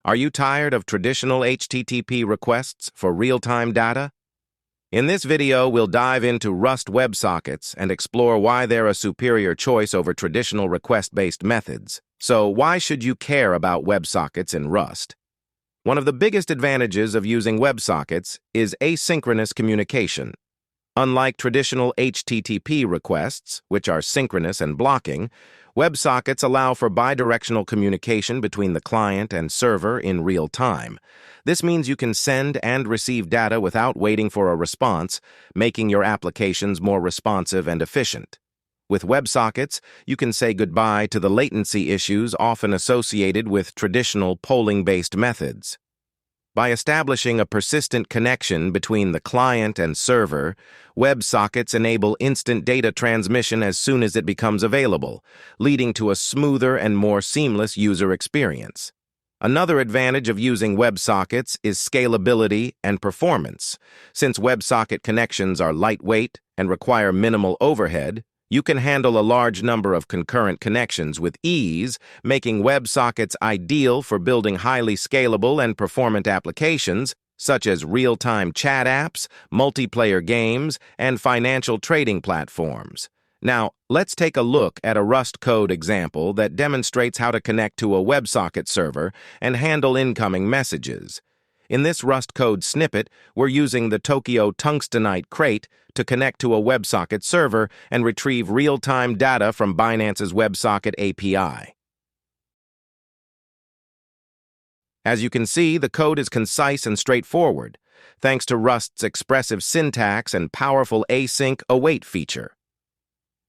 Are you tired of traditional HTTP requests for real-time data? In this video, we'll dive into Rust WebSockets and explore why they're a superior choice over traditional request-based methods. So, why should you care about WebSockets in Rust? One of the biggest advantages of using WebSockets is asynchronous communication. Unlike traditional HTTP requests, which are synchronous and blocking, WebSockets allow for bidirectional communication between the client and server in real time. This means you can send and receive data without waiting for a response, making your applications more responsive and efficient. With WebSockets, you can say goodbye to the latency issues often associated with traditional polling-based methods. By establishing a persistent connection between the client and server, WebSockets enable instant data transmission as soon as it becomes available, leading to a smoother and more seamless user experience. Another advantage of using WebSockets is scalability and performance. Since WebSocket connections are lightweight and require minimal overhead, you can handle a large number of concurrent connections with ease, making WebSockets ideal for building highly scalable and performant applications, such as real-time chat apps, multiplayer games, and financial trading platforms. Now, let's take a look at a Rust code example that demonstrates how to connect to a WebSocket server and handle incoming messages. In this Rust code snippet, we're using the Tokyo Tungstenite crate to connect to a WebSocket server and retrieve real-time data from Binance's WebSocket API. As you can see, the code is concise and straightforward, thanks to Rust's expressive syntax and powerful async await feature.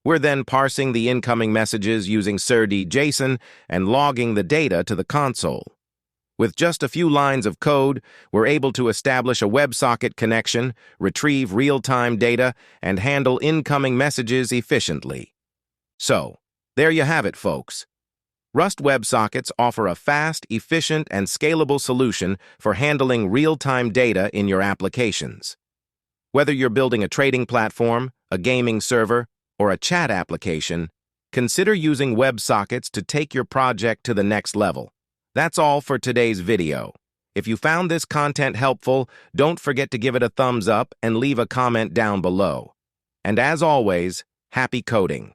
We're then parsing the incoming messages using srd.json and logging the data to the console. With just a few lines of code, we're able to establish a WebSocket connection, retrieve real-time data, and handle incoming messages efficiently. So, there you have it, folks. Rust WebSockets offer a fast, efficient, and scalable solution for handling real-time data in your applications. Whether you're building a trading platform, a gaming server, or a chat application, consider using WebSockets to take your project to the next level. That's all for today's video. If you found this content helpful, don't forget to give it a thumbs up and leave a comment down below. And as always, happy coding!